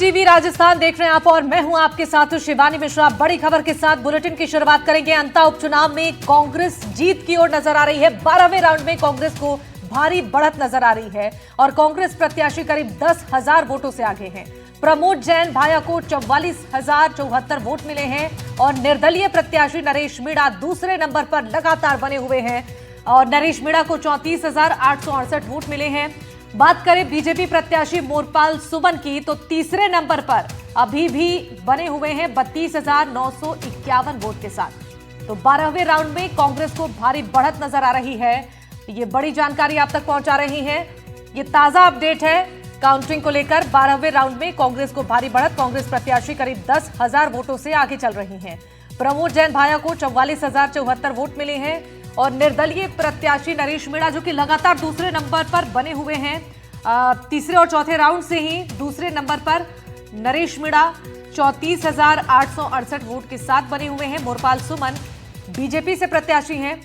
NDTV Rajasthan देख रहे हैं आप और मैं हूं आपके साथ शिवानी मिश्रा। बड़ी खबर के साथ बुलेटिन की शुरुआत करेंगे। अंता उपचुनाव में कांग्रेस जीत की ओर नजर आ रही है। 12वें राउंड में कांग्रेस को भारी बढ़त नजर आ रही है और कांग्रेस प्रत्याशी करीब 10,000 वोटों से आगे हैं। प्रमोद जैन भाया को 44,074 वोट मिले हैं और निर्दलीय प्रत्याशी नरेश मीणा दूसरे नंबर पर लगातार बने हुए हैं और नरेश मीणा को 34,868 वोट मिले हैं। बात करें बीजेपी प्रत्याशी मोरपाल सुमन की तो तीसरे नंबर पर अभी भी बने हुए हैं 32,951 वोट के साथ। तो 12वें राउंड में कांग्रेस को भारी बढ़त नजर आ रही है। ये बड़ी जानकारी आप तक पहुंचा रही है। ये ताजा अपडेट है काउंटिंग को लेकर। 12वें राउंड में कांग्रेस को भारी बढ़त, कांग्रेस प्रत्याशी करीब 10,000 वोटों से आगे चल रही हैं। प्रमोद जैन भाया को 44,074 वोट मिले हैं और निर्दलीय प्रत्याशी नरेश मीणा जो कि लगातार दूसरे नंबर पर बने हुए हैं, तीसरे और चौथे राउंड से ही दूसरे नंबर पर नरेश मीणा 34,868 वोट के साथ बने हुए हैं। मोरपाल सुमन बीजेपी से प्रत्याशी हैं,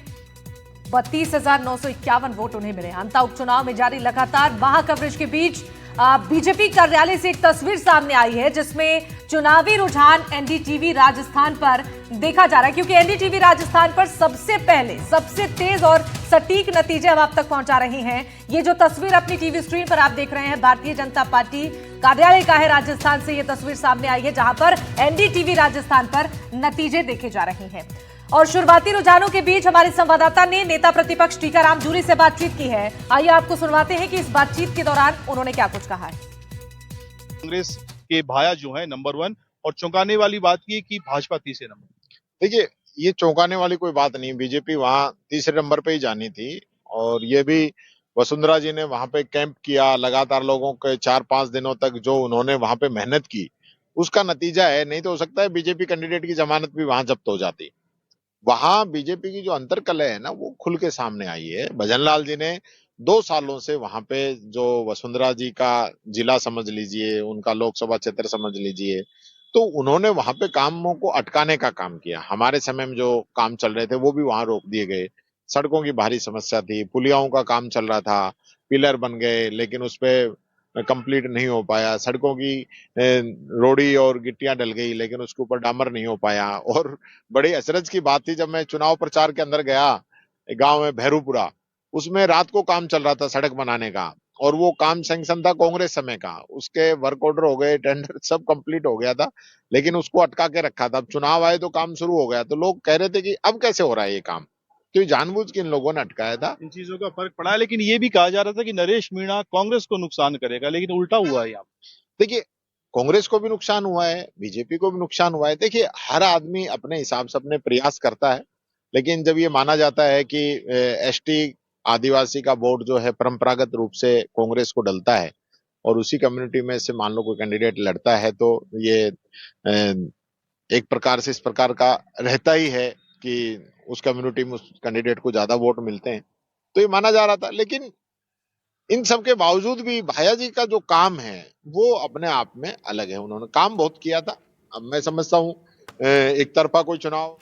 32,951 वोट उन्हें मिले। अंता उपचुनाव में जारी लगातार महाकवरेज के बीच बीजेपी कार्यालय से एक तस्वीर सामने आई है जिसमें चुनावी रुझान एनडीटीवी राजस्थान पर देखा जा रहा है, क्योंकि एनडीटीवी राजस्थान पर सबसे पहले सबसे तेज और सटीक नतीजे हम आप तक पहुंचा रहे हैं। ये जो तस्वीर अपनी टीवी स्क्रीन पर आप देख रहे हैं, भारतीय जनता पार्टी कार्यालय का है राजस्थान से ये तस्वीर सामने आई है जहां पर एनडीटीवी राजस्थान पर नतीजे देखे जा रहे हैं। और शुरुआती रुझानों के बीच हमारे संवाददाता ने नेता प्रतिपक्ष टीकाराम जूली से बातचीत की है। आइए आपको सुनवाते हैं कि इस बातचीत के दौरान उन्होंने क्या कुछ कहा है। कांग्रेस के भाया जो है नंबर 1 और चौंकाने वाली बात ये कि भाजपा तीसरे नंबर। देखिए, ये चौंकाने वाली कोई बात नहीं। बीजेपी वहां तीसरे नंबर पे ही जानी थी और ये भी वसुंधरा जी ने वहां पे कैंप किया, लगातार लोगों के 4-5 दिनों तक जो उन्होंने वहां पे मेहनत की उसका नतीजा है। नहीं तो हो सकता है बीजेपी कैंडिडेट की जमानत भी वहां जब्त हो जाती। वहां बीजेपी की जो अंतर्कलह है ना वो खुल के सामने आई है। भजनलाल जी ने 2 सालों से वहां पे जो वसुंधरा जी का जिला समझ लीजिए, उनका लोकसभा क्षेत्र समझ लीजिए, तो उन्होंने वहां पे कामों को अटकाने का काम किया। हमारे समय में जो काम चल रहे थे वो भी वहां रोक दिए गए। सड़कों की भारी समस्या थी, पुलियाओं का काम चल रहा था, पिलर बन गए लेकिन उस पे कंप्लीट नहीं हो पाया। सड़कों की रोड़ी और गिट्टियां डल गई लेकिन उसके ऊपर डामर नहीं हो पाया। और बड़ी अचरज की बात थी, जब मैं चुनाव प्रचार के अंदर गया गांव में भैरूपुरा, उसमें रात को काम चल रहा था सड़क बनाने का और वो काम सैंक्शन था कांग्रेस समय का। उसके वर्क ऑर्डर हो गए, टेंडर सब कंप्लीट हो गया था लेकिन उसको अटका के रखा था। अब चुनाव आए तो काम शुरू हो गया, तो लोग कह रहे थे कि अब कैसे हो रहा है ये काम, तो ये जानबूझ के इन लोगों ने अटकाया था। इन चीजों का फर्क पड़ा है, लेकिन ये भी कहा जा रहा था कि नरेश मीणा कांग्रेस को नुकसान करेगा, लेकिन उल्टा हुआ है यहाँ। देखिए, कांग्रेस को भी नुकसान हुआ है, बीजेपी को भी नुकसान हुआ है। देखिए, हर आदमी अपने हिसाब से अपने प्रयास करता है, लेकिन जब ये माना जाता है कि एसटी आदिवासी का वोट जो है परंपरागत रूप से कांग्रेस को डलता है और उसी कम्युनिटी में से मान लो कोई कैंडिडेट लड़ता है, तो ये एक प्रकार से इस प्रकार का रहता ही है कि उस कम्युनिटी में उस कैंडिडेट को ज्यादा वोट मिलते हैं, तो ये माना जा रहा था। लेकिन इन सब के बावजूद भी भाया जी का जो काम है वो अपने आप में अलग है। उन्होंने काम बहुत किया था। अब मैं समझता हूँ एक तरफा कोई चुनाव।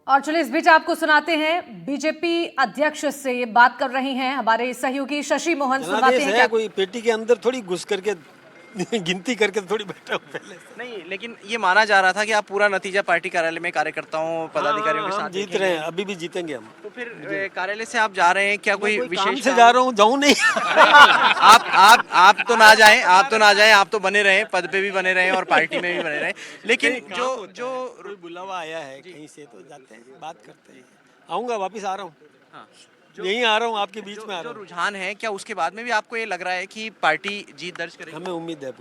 और चलिए इस बीच आपको सुनाते हैं बीजेपी अध्यक्ष से ये बात कर रही हैं हमारे सहयोगी शशि मोहन। सुनाते हैं क्या कोई पेटी के अंदर थोड़ी घुस करके गिनती करके थोड़ी बैठा हूं पहले से। नहीं, लेकिन ये माना जा रहा था कि आप पूरा नतीजा पार्टी कार्यालय में कार्यकर्ताओं पदाधिकारियों के साथ जीत रहे हैं, अभी भी जीतेंगे हम। तो फिर कार्यालय से आप जा रहे हैं, क्या कोई विशेष से जा रहा हूँ, जाऊँ नहीं। आप तो ना जाएं, आप तो बने रहे, पद पे भी बने रहे और पार्टी में भी बने रहे। लेकिन जो कोई बुलावा आया है कहीं से तो जाते हैं, बात करते हैं। आऊंगा, वापिस आ रहा हूँ, यहीं आ रहा हूँ, आपके बीच में आ रहा हूँ। जो रुझान है, क्या उसके बाद में भी आपको ये लग रहा है कि पार्टी जीत दर्ज करेगी? हमें उम्मीद है,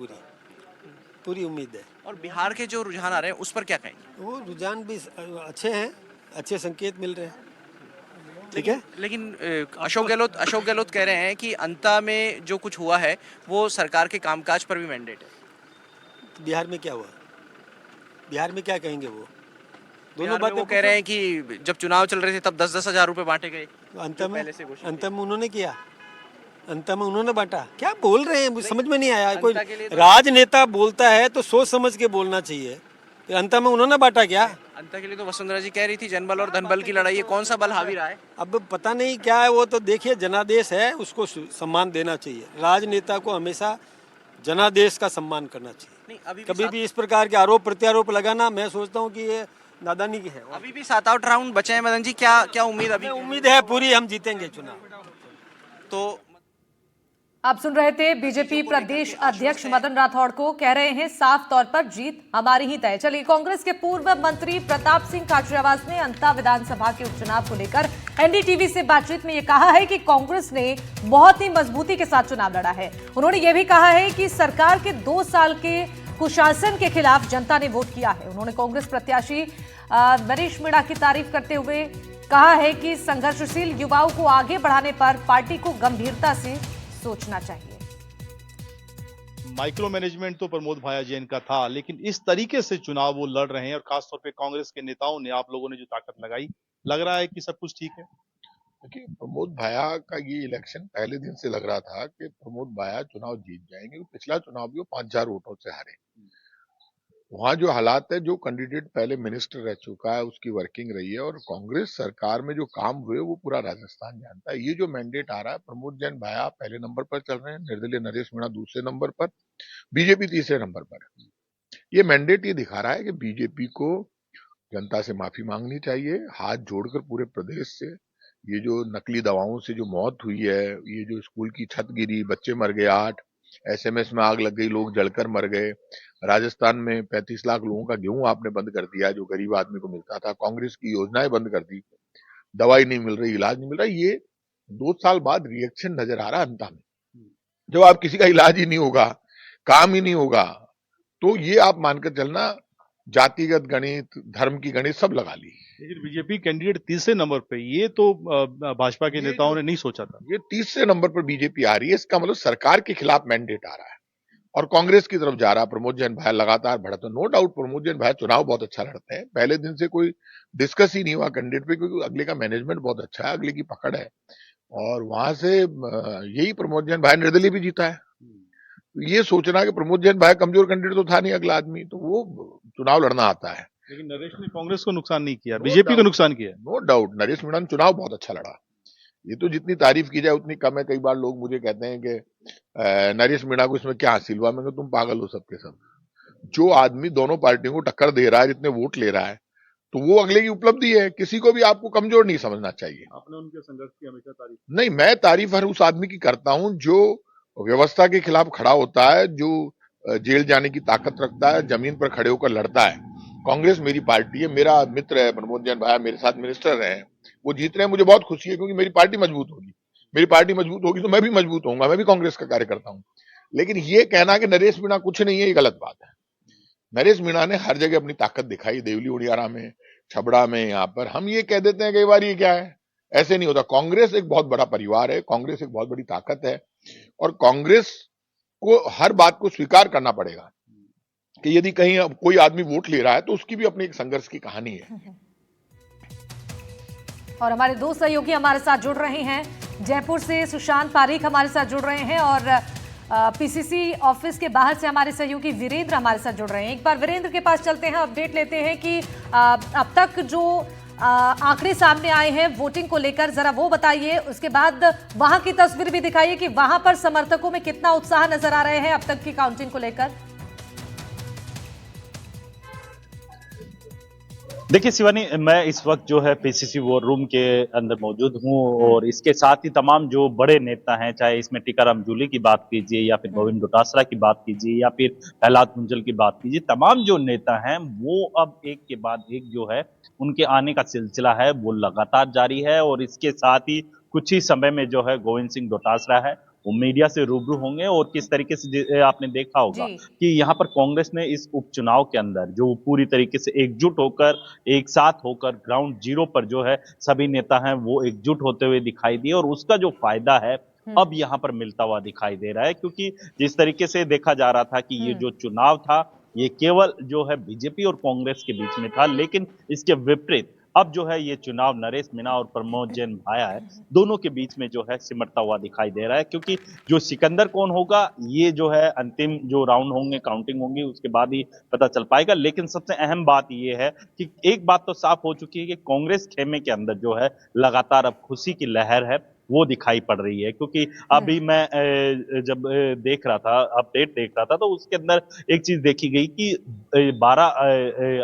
पूरी उम्मीद है। और बिहार के जो रुझान आ रहे हैं उस पर क्या कहेंगे? वो रुझान भी अच्छे हैं, अच्छे संकेत मिल रहे हैं। ठीक है, लेकिन अशोक गहलोत कह रहे हैं कि अंता में जो कुछ हुआ है वो सरकार के कामकाज पर भी मैंडेट है। तो बिहार में क्या हुआ? बिहार में क्या कहेंगे वो? दोनों बातें कह रहे हैं कि जब चुनाव चल रहे थे तब 10-10 हजार रुपए बांटे गए। अंत में उन्होंने किया, अंत में उन्होंने बांटा। क्या बोल रहे हैं, मुझे समझ में नहीं आया। कोई राजनेता बोलता है तो सोच समझ के बोलना चाहिए। अंत में उन्होंने बांटा क्या? अंत के लिए तो वसुंधरा जी कह रही थी जनबल और धनबल की लड़ाई है, कौन सा बल हावी रहा है? अब पता नहीं क्या है वो, तो देखिए जनादेश है, उसको सम्मान देना चाहिए। राजनेता को हमेशा जनादेश का सम्मान करना चाहिए। नहीं, अभी कभी भी इस प्रकार के आरोप प्रत्यारोप लगाना, मैं सोचता हूँ कि ये नादानी की है। अभी भी 7-8 राउंड बचे हैं मदन जी, क्या क्या उम्मीद अभी? हमें उम्मीद है पूरी हम जीतेंगे चुनाव। तो आप सुन रहे थे बीजेपी प्रदेश अध्यक्ष मदन राठौड़ को, कह रहे हैं साफ तौर पर जीत हमारी ही तय। चलिए, कांग्रेस के पूर्व मंत्री प्रताप सिंह खाचरियावास ने अंता विधानसभा के उपचुनाव को लेकर एनडीटीवी से बातचीत में यह कहा है कि कांग्रेस ने बहुत ही मजबूती के साथ चुनाव लड़ा है। उन्होंने यह भी कहा है कि सरकार के 2 साल के कुशासन के खिलाफ जनता ने वोट किया है। उन्होंने कांग्रेस प्रत्याशी नरेश मीणा की तारीफ करते हुए कहा है कि संघर्षशील युवाओं को आगे बढ़ाने पर पार्टी को गंभीरता से सोचना चाहिए। माइक्रो मैनेजमेंट तो प्रमोद भाया जैन का था, लेकिन इस तरीके से चुनाव वो लड़ रहे हैं और खासतौर पे कांग्रेस के नेताओं ने, आप लोगों ने जो ताकत लगाई, लग रहा है कि सब कुछ ठीक है। देखिए, प्रमोद भाया का ये इलेक्शन पहले दिन से लग रहा था कि प्रमोद भाया चुनाव जीत जाएंगे। पिछला चुनाव भी वो 5,000 वोटों से हारे। वहां जो हालात है, जो कैंडिडेट पहले मिनिस्टर रह चुका है उसकी वर्किंग रही है, और कांग्रेस सरकार में जो काम हुए वो पूरा राजस्थान जानता है। ये जो मैंडेट आ रहा है, प्रमोद जैन भाया पहले नंबर पर चल रहे हैं, निर्दलीय नरेश मीणा दूसरे नंबर पर, बीजेपी तीसरे नंबर पर। ये मैंडेट ये दिखा रहा है कि बीजेपी को जनता से माफी मांगनी चाहिए, हाथ जोड़कर पूरे प्रदेश से। ये जो नकली दवाओं से जो मौत हुई है, ये जो स्कूल की छत गिरी, बच्चे मर गए 8, एसएमएस में आग लग गई, लोग जलकर मर गए, राजस्थान में 35 लाख लोगों का गेहूं आपने बंद कर दिया जो गरीब आदमी को मिलता था, कांग्रेस की योजनाएं बंद कर दी, दवाई नहीं मिल रही, इलाज नहीं मिल रहा। ये 2 साल बाद रिएक्शन नजर आ रहा है अंता में। जब आप किसी का इलाज ही नहीं होगा, काम ही नहीं होगा, तो ये आप मानकर चलना जातिगत गणित, धर्म की गणित सब लगा ली। लेकिन बीजेपी कैंडिडेट तीसरे नंबर पे, ये तो भाजपा के नेताओं ने नहीं सोचा था। ये तीसरे नंबर पर बीजेपी आ रही है, इसका मतलब सरकार के खिलाफ मैंडेट आ रहा है और कांग्रेस की तरफ जा रहा है। प्रमोद जैन भाई लगातार बढ़त है। नो डाउट प्रमोद जैन भाई चुनाव बहुत अच्छा लड़ते हैं, पहले दिन से कोई डिस्कस ही नहीं हुआ कैंडिडेट पे, क्योंकि अगले का मैनेजमेंट बहुत अच्छा है, अगले की पकड़ है, और वहां से यही प्रमोद जैन भाई निर्दलीय भी जीता है। ये सोचना कि प्रमोद जैन भाई कमजोर कैंडिडेट तो था नहीं अगला आदमी, तो वो चुनाव लड़ना आता है। लेकिन नरेश ने कांग्रेस को नुकसान नहीं किया, बीजेपी को नुकसान किया। नो डाउट नरेश मीणा ने चुनाव बहुत अच्छा लड़ा। ये तो जितनी तारीफ की जाए उतनी कम है। कई बार लोग मुझे कहते हैं कि नरेश मीणा को इसमें क्या हासिल हुआ। मैं तुम पागल हो सबके सब। जो आदमी दोनों पार्टियों को टक्कर दे रहा है, जितने वोट ले रहा है, तो वो अगले की उपलब्धि है। किसी को भी आपको कमजोर नहीं समझना चाहिए। आपने उनके संघर्ष की हमेशा तारीफ। नहीं, मैं तारीफ हर उस आदमी की करता हूं जो व्यवस्था के खिलाफ खड़ा होता है, जो जेल जाने की ताकत रखता है, जमीन पर खड़े होकर लड़ता है। कांग्रेस मेरी पार्टी है, मेरा मित्र है प्रमोद जैन भाई, मेरे साथ मिनिस्टर रहे, वो जीत रहे हैं, मुझे बहुत खुशी है, क्योंकि मेरी पार्टी मजबूत होगी। मेरी पार्टी मजबूत होगी तो मैं भी मजबूत होऊंगा, मैं भी कांग्रेस का कार्य करता हूं। लेकिन ये कहना कि नरेश मीणा कुछ नहीं है, ये गलत बात है। नरेश मीणा ने हर जगह अपनी ताकत दिखाई, देवली उड़ियारा में, छबड़ा में, यहाँ पर। हम ये कह देते हैं कई बार ये क्या है, ऐसे नहीं होता। कांग्रेस एक बहुत बड़ा परिवार है, कांग्रेस एक बहुत बड़ी ताकत है, और कांग्रेस को हर बात को स्वीकार करना पड़ेगा कि यदि कहीं कोई आदमी वोट ले रहा है तो उसकी भी अपनी एक संघर्ष की कहानी है। और हमारे 2 सहयोगी हमारे साथ जुड़ रहे हैं। जयपुर से सुशांत पारीख हमारे साथ जुड़ रहे हैं, और पीसीसी ऑफिस के बाहर से हमारे सहयोगी वीरेंद्र हमारे साथ जुड़ रहे हैं। एक बार वीरेंद्र के पास चलते हैं, अपडेट लेते हैं कि अब तक जो आंकड़े सामने आए हैं वोटिंग को लेकर, जरा वो बताइए। उसके बाद वहां की तस्वीर भी दिखाइए कि वहां पर समर्थकों में कितना उत्साह नजर आ रहे हैं अब तक की काउंटिंग को लेकर। देखिए शिवानी, मैं इस वक्त जो है पीसीसी वॉर रूम के अंदर मौजूद हूं, और इसके साथ ही तमाम जो बड़े नेता हैं, चाहे इसमें टीकाराम जूली की बात कीजिए, या फिर गोविंद डोटासरा की बात कीजिए, या फिर प्रहलाद मुंजल की बात कीजिए, तमाम जो नेता हैं वो अब एक के बाद एक जो है उनके आने का सिलसिला है वो लगातार जारी है। और इसके साथ ही कुछ ही समय में जो है गोविंद सिंह डोटासरा है वो मीडिया से रूबरू होंगे, और किस तरीके से आपने देखा होगा कि यहाँ पर कांग्रेस ने इस उपचुनाव के अंदर जो पूरी तरीके से एकजुट होकर, एक साथ होकर ग्राउंड जीरो पर जो है सभी नेता हैं वो एकजुट होते हुए दिखाई दिए, और उसका जो फायदा है अब यहाँ पर मिलता हुआ दिखाई दे रहा है। क्योंकि जिस तरीके से देखा जा रहा था कि ये जो चुनाव था ये केवल जो है बीजेपी और कांग्रेस के बीच में था, लेकिन इसके विपरीत अब जो है ये चुनाव नरेश मीणा और प्रमोद जैन भाया है, दोनों के बीच में जो है सिमटता हुआ दिखाई दे रहा है। क्योंकि जो सिकंदर कौन होगा ये जो है अंतिम जो राउंड होंगे, काउंटिंग होंगी, उसके बाद ही पता चल पाएगा। लेकिन सबसे अहम बात ये है कि एक बात तो साफ हो चुकी है कि कांग्रेस खेमे के अंदर जो है लगातार अब खुशी की लहर है, वो दिखाई पड़ रही है। क्योंकि अभी मैं जब देख रहा था, अपडेट देख रहा था, तो उसके अंदर एक चीज देखी गई कि 12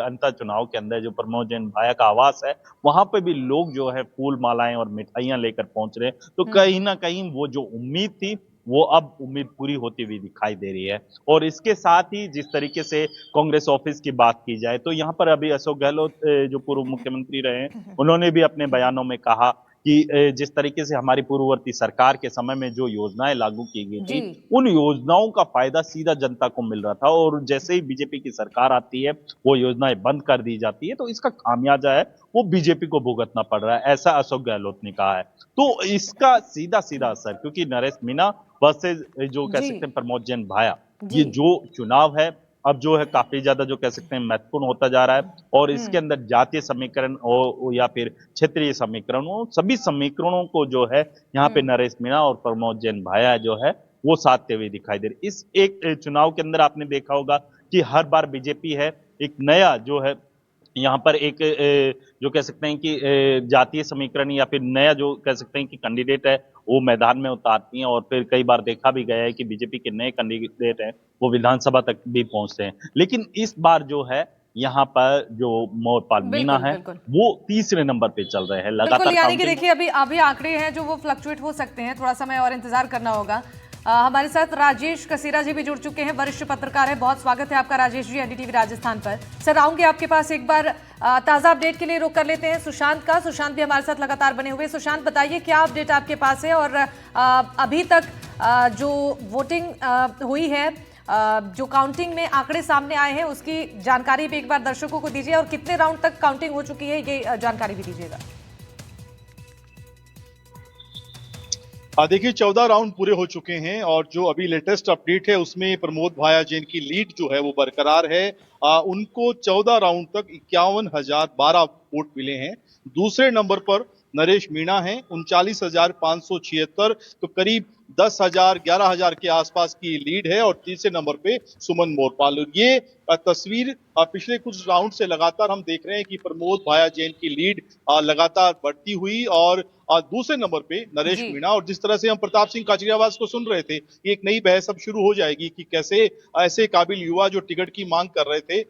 अंतर चुनाव के अंदर जो प्रमोद जैन भाया का आवास है, वहां पे भी लोग जो है फूल मालाएं और मिठाइयां लेकर पहुंच रहे हैं। तो कहीं ना कहीं वो जो उम्मीद थी वो अब उम्मीद पूरी होती हुई दिखाई दे रही है। और इसके साथ ही जिस तरीके से कांग्रेस ऑफिस की बात की जाए, तो यहाँ पर अभी अशोक गहलोत जो पूर्व मुख्यमंत्री रहे हैं, उन्होंने भी अपने बयानों में कहा कि जिस तरीके से हमारी पूर्ववर्ती सरकार के समय में जो योजनाएं लागू की गई थी, उन योजनाओं का फायदा सीधा जनता को मिल रहा था, और जैसे ही बीजेपी की सरकार आती है वो योजनाएं बंद कर दी जाती है, तो इसका खामियाजा है वो बीजेपी को भुगतना पड़ रहा है, ऐसा अशोक गहलोत ने कहा है। तो इसका सीधा सीधा असर, क्योंकि नरेश मीणा वर्सेज जो कह सकते हैं प्रमोद जैन भाया, ये जो चुनाव है अब जो है काफी ज्यादा जो कह सकते हैं महत्वपूर्ण होता जा रहा है। और इसके अंदर जातीय समीकरण और या फिर क्षेत्रीय समीकरण, सभी समीकरणों को जो है यहाँ पे नरेश मीणा और प्रमोद जैन भाया जो है वो साधते हुए दिखाई दे रहे। इस एक चुनाव के अंदर आपने देखा होगा कि हर बार बीजेपी है एक नया जो है यहाँ पर एक जो कह सकते हैं कि जातीय समीकरण या फिर नया जो कह सकते हैं कि कैंडिडेट है वो मैदान में उतारती हैं। और फिर कई बार देखा भी गया है कि बीजेपी के नए कैंडिडेट हैं वो विधानसभा तक भी पहुंचते हैं। लेकिन इस बार जो है यहाँ पर जो मोहपाल मीणा है वो तीसरे नंबर पे चल रहे हैं लगातार। यानी कि देखिए अभी आंकड़े हैं जो वो फ्लक्चुएट हो सकते हैं, थोड़ा समय और इंतजार करना होगा। हमारे साथ राजेश कसेरा जी भी जुड़ चुके हैं, वरिष्ठ पत्रकार है। बहुत स्वागत है आपका राजेश जी एनडीटीवी राजस्थान पर। सर आऊंगे आपके पास, एक बार ताजा अपडेट के लिए रुक कर लेते हैं सुशांत का। सुशांत भी हमारे साथ लगातार बने हुए। सुशांत बताइए क्या अपडेट आपके पास है, और अभी तक जो वोटिंग हुई है, जो काउंटिंग में आंकड़े सामने आए हैं उसकी जानकारी भी एक बार दर्शकों को दीजिए, और कितने राउंड तक काउंटिंग हो चुकी है ये जानकारी भी दीजिएगा। देखिए 14 राउंड पूरे हो चुके हैं, और जो अभी लेटेस्ट अपडेट है उसमें प्रमोद भाया जैन की लीड जो है वो बरकरार है। उनको 14 राउंड तक 51,012 वोट मिले हैं। दूसरे नंबर पर नरेश मीणा हैं 39,576, तो करीब 10,000 11,000 के आसपास की लीड है। और तीसरे नंबर पे सुमन मोरपाल। ये तस्वीर पिछले कुछ राउंड से लगातार हम देख रहे हैं कि प्रमोद भाया जैन की लीड लगातार बढ़ती हुई, और दूसरे नंबर पे नरेश मीणा। और जिस तरह से हम प्रताप सिंह काचरियावास को सुन रहे थे, एक नई बहस अब शुरू हो जाएगी कि कैसे ऐसे काबिल युवा जो टिकट की मांग कर रहे थे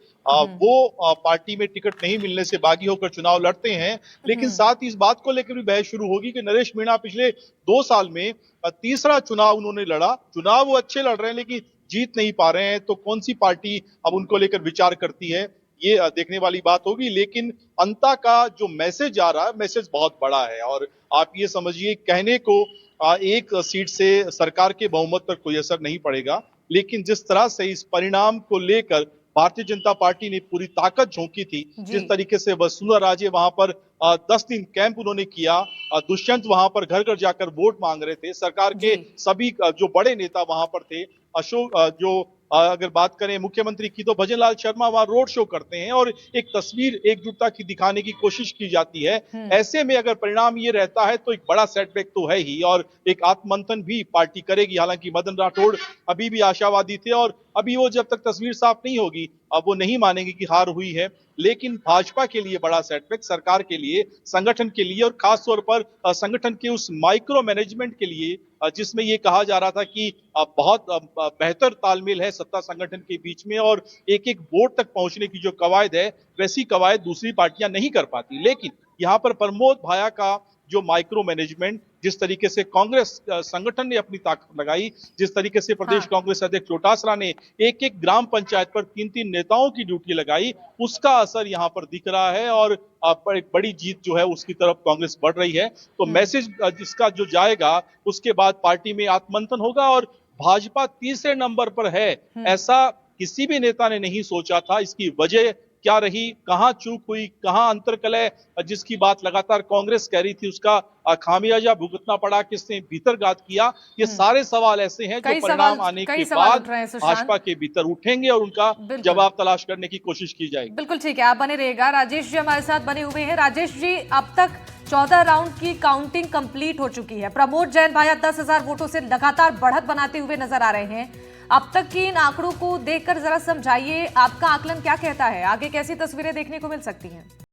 वो पार्टी में टिकट नहीं मिलने से बागी होकर चुनाव लड़ते हैं। लेकिन साथ ही इस बात को लेकर भी बहस शुरू होगी कि नरेश मीणा पिछले 2 साल में तीसरा चुनाव उन्होंने लड़ा। चुनाव वो अच्छे लड़ रहे हैं लेकिन जीत नहीं पा रहे हैं, तो कौन सी पार्टी अब उनको लेकर विचार करती है ये देखने वाली बात होगी। लेकिन अंता का जो मैसेज आ रहा है, मैसेज बहुत बड़ा है। और आप ये समझिए, कहने को एक सीट से सरकार के बहुमत पर कोई असर नहीं पड़ेगा, लेकिन जिस तरह से इस परिणाम को लेकर भारतीय जनता पार्टी ने पूरी ताकत झोंकी थी, जिस तरीके से वसुंधरा राजे वहां पर 10 दिन कैंप उन्होंने किया, दुष्यंत वहां पर घर घर जाकर वोट मांग रहे थे, सरकार के सभी जो बड़े नेता वहां पर थे, अशोक जो अगर बात करें मुख्यमंत्री की तो भजनलाल शर्मा वहां रोड शो करते हैं और एक तस्वीर एकजुटता की दिखाने की कोशिश की जाती है। ऐसे में अगर परिणाम ये रहता है तो एक बड़ा सेटबैक तो है ही, और एक आत्ममंथन भी पार्टी करेगी। हालांकि मदन राठौड़ अभी भी आशावादी थे, और अभी वो जब तक तस्वीर साफ नहीं होगी अब वो नहीं मानेंगे कि हार हुई है। लेकिन भाजपा के लिए बड़ा सेटबैक, सरकार के लिए, संगठन के लिए, और खासतौर पर संगठन के उस माइक्रो मैनेजमेंट के लिए जिसमें ये कहा जा रहा था कि बहुत बेहतर तालमेल है सत्ता संगठन के बीच में, और एक एक वोट तक पहुंचने की जो कवायद है वैसी कवायद दूसरी पार्टियां नहीं कर पाती। लेकिन यहाँ पर प्रमोद भाया का जो माइक्रो मैनेजमेंट, जिस तरीके से कांग्रेस संगठन ने अपनी ताकत लगाई, जिस तरीके से प्रदेश कांग्रेस अध्यक्ष चौटासरा ने एक एक ग्राम पंचायत पर 3-3 नेताओं की ड्यूटी लगाई, उसका असर यहाँ पर दिख रहा है। और एक बड़ी जीत जो है उसकी तरफ कांग्रेस बढ़ रही है। तो मैसेज जिसका जो जाएगा उसके बाद पार्टी में आत्ममंथन होगा, और भाजपा तीसरे नंबर पर है ऐसा किसी भी नेता ने नहीं सोचा था। इसकी वजह क्या रही, कहां चूक हुई, कहां अंतर्कलह जिसकी बात लगातार कांग्रेस कह रही थी उसका खामियाजा भुगतना पड़ा, किसने भीतरघात किया, ये सारे सवाल ऐसे हैं जो परिणाम आने के बाद भाजपा के भीतर उठेंगे और उनका जवाब तलाश करने की कोशिश की जाएगी। बिल्कुल ठीक है, आप बने रहिएगा। राजेश जी हमारे साथ बने हुए हैं। राजेश जी, अब तक 14 राउंड की काउंटिंग कंप्लीट हो चुकी है। प्रमोद जैन भाया 10,000 वोटों से लगातार बढ़त बनाते हुए नजर आ रहे हैं। अब तक की इन आंकड़ों को देखकर जरा समझाइए, आपका आकलन क्या कहता है, आगे कैसी तस्वीरें देखने को मिल सकती हैं?